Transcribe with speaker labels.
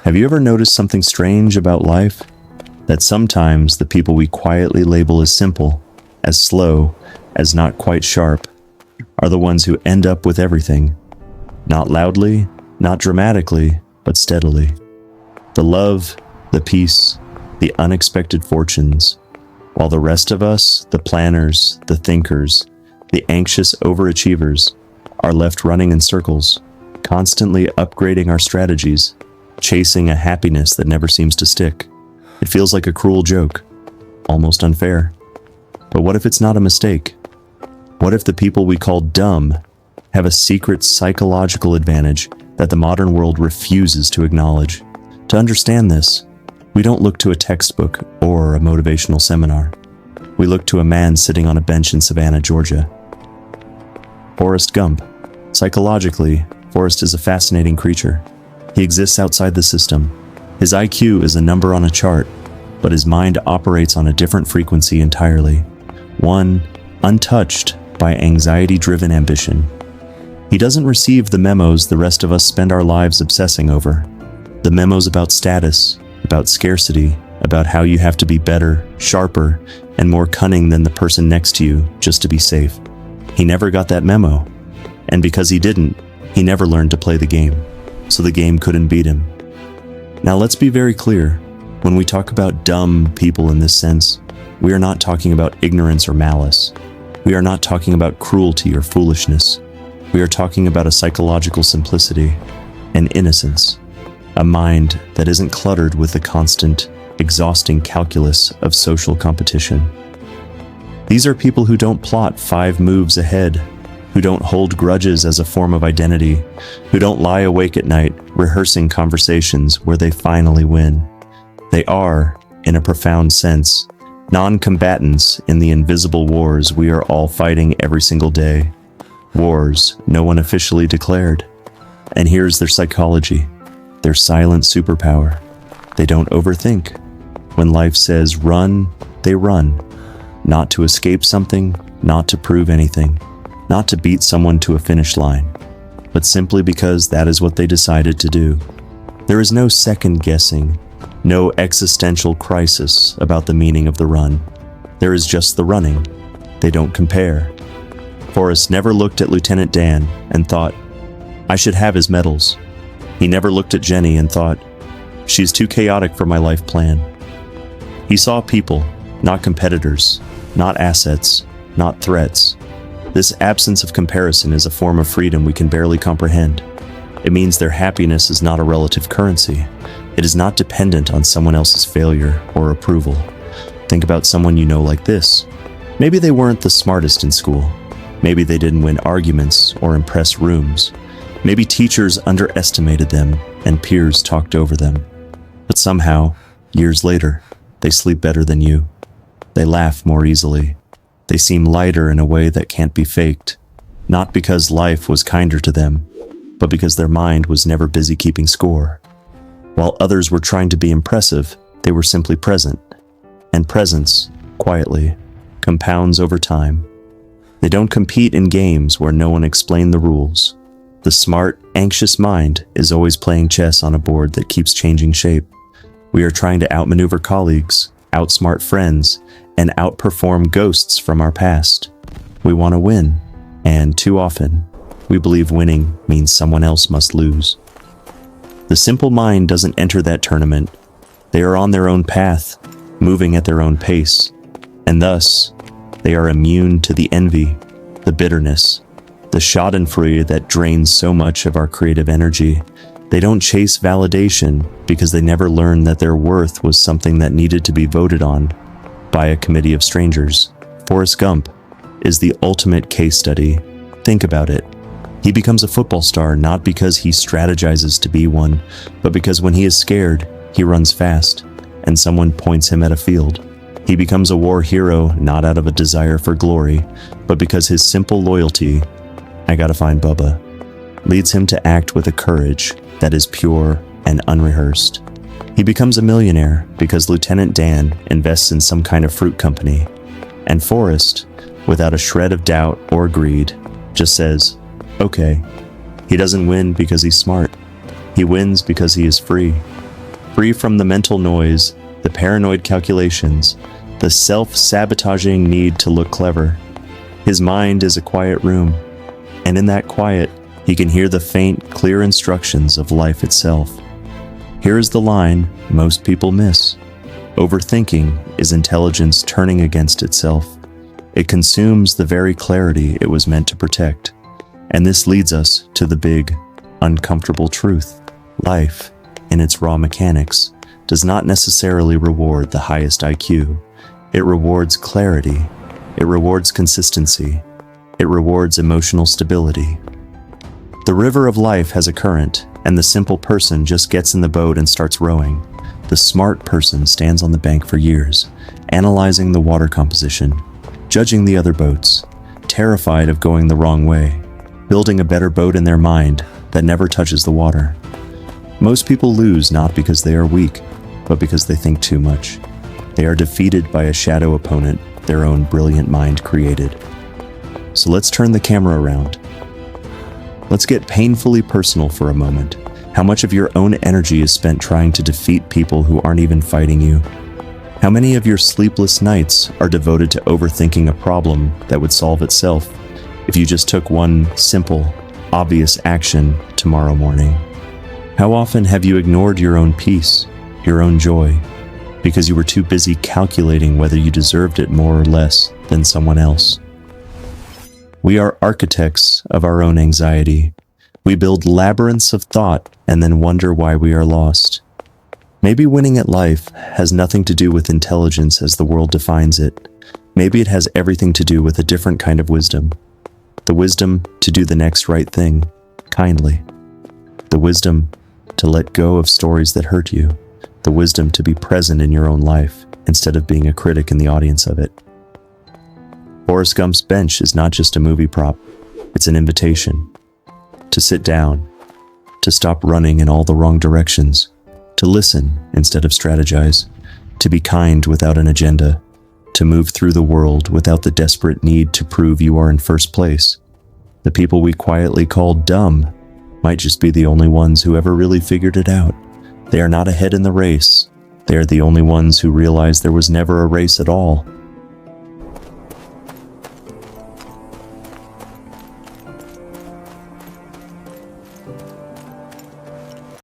Speaker 1: Have you ever noticed something strange about life? That sometimes the people we quietly label as simple, as slow, as not quite sharp, are the ones who end up with everything. Not loudly, not dramatically, but steadily. The love, the peace, the unexpected fortunes, while the rest of us, the planners, the thinkers, the anxious overachievers, are left running in circles, constantly upgrading our strategies, chasing a happiness that never seems to stick. It feels like a cruel joke, almost unfair. But what if it's not a mistake? What if the people we call dumb have a secret psychological advantage that the modern world refuses to acknowledge? To understand this, we don't look to a textbook or a motivational seminar. We look to a man sitting on a bench in Savannah, Georgia. Forrest Gump. Psychologically, Forrest is a fascinating creature. He exists outside the system. His IQ is a number on a chart, but his mind operates on a different frequency entirely. One untouched by anxiety-driven ambition. He doesn't receive the memos the rest of us spend our lives obsessing over. The memos about status, about scarcity, about how you have to be better, sharper, and more cunning than the person next to you just to be safe. He never got that memo. And because he didn't, he never learned to play the game. So the game couldn't beat him. Now let's be very clear. When we talk about dumb people in this sense, we are not talking about ignorance or malice. We are not talking about cruelty or foolishness. We are talking about a psychological simplicity, an innocence, a mind that isn't cluttered with the constant, exhausting calculus of social competition. These are people who don't plot 5 moves ahead, who don't hold grudges as a form of identity, who don't lie awake at night rehearsing conversations where they finally win. They are, in a profound sense, non-combatants in the invisible wars we are all fighting every single day. Wars no one officially declared. And here's their psychology, their silent superpower. They don't overthink. When life says run, they run. Not to escape something, not to prove anything, not to beat someone to a finish line, but simply because that is what they decided to do. There is no second guessing, no existential crisis about the meaning of the run. There is just the running. They don't compare. Forrest never looked at Lieutenant Dan and thought, I should have his medals. He never looked at Jenny and thought, she's too chaotic for my life plan. He saw people, not competitors, not assets, not threats. This absence of comparison is a form of freedom we can barely comprehend. It means their happiness is not a relative currency. It is not dependent on someone else's failure or approval. Think about someone you know like this. Maybe they weren't the smartest in school. Maybe they didn't win arguments or impress rooms. Maybe teachers underestimated them and peers talked over them. But somehow, years later, they sleep better than you. They laugh more easily. They seem lighter in a way that can't be faked, not because life was kinder to them, but because their mind was never busy keeping score. While others were trying to be impressive, they were simply present. And presence, quietly, compounds over time. They don't compete in games where no one explained the rules. The smart, anxious mind is always playing chess on a board that keeps changing shape. We are trying to outmaneuver colleagues, outsmart friends, and outperform ghosts from our past. We want to win, and too often, we believe winning means someone else must lose. The simple mind doesn't enter that tournament. They are on their own path, moving at their own pace, and thus, they are immune to the envy, the bitterness, the schadenfreude that drains so much of our creative energy. They don't chase validation because they never learned that their worth was something that needed to be voted on by a committee of strangers. Forrest Gump is the ultimate case study. Think about it. He becomes a football star not because he strategizes to be one, but because when he is scared, he runs fast, and someone points him at a field. He becomes a war hero not out of a desire for glory, but because his simple loyalty, I gotta find Bubba, leads him to act with a courage that is pure and unrehearsed. He becomes a millionaire because Lieutenant Dan invests in some kind of fruit company, and Forrest, without a shred of doubt or greed, just says, okay. He doesn't win because he's smart. He wins because he is free. free from the mental noise, the paranoid calculations, the self-sabotaging need to look clever. His mind is a quiet room, and in that quiet, he can hear the faint, clear instructions of life itself. Here is the line most people miss. Overthinking is intelligence turning against itself. It consumes the very clarity it was meant to protect. And this leads us to the big, uncomfortable truth. Life, in its raw mechanics, does not necessarily reward the highest IQ. It rewards clarity. It rewards consistency. It rewards emotional stability. The river of life has a current, and the simple person just gets in the boat and starts rowing. The smart person stands on the bank for years, analyzing the water composition, judging the other boats, terrified of going the wrong way, building a better boat in their mind that never touches the water. Most people lose not because they are weak, but because they think too much. They are defeated by a shadow opponent their own brilliant mind created. So let's turn the camera around. Let's get painfully personal for a moment. How much of your own energy is spent trying to defeat people who aren't even fighting you? How many of your sleepless nights are devoted to overthinking a problem that would solve itself if you just took one simple, obvious action tomorrow morning? How often have you ignored your own peace, your own joy, because you were too busy calculating whether you deserved it more or less than someone else? We are architects of our own anxiety. We build labyrinths of thought and then wonder why we are lost. Maybe winning at life has nothing to do with intelligence as the world defines it. Maybe it has everything to do with a different kind of wisdom. The wisdom to do the next right thing, kindly. The wisdom to let go of stories that hurt you. The wisdom to be present in your own life instead of being a critic in the audience of it. Forrest Gump's bench is not just a movie prop. It's an invitation to sit down, to stop running in all the wrong directions, to listen instead of strategize, to be kind without an agenda, to move through the world without the desperate need to prove you are in first place. The people we quietly call dumb might just be the only ones who ever really figured it out. They are not ahead in the race. They are the only ones who realize there was never a race at all.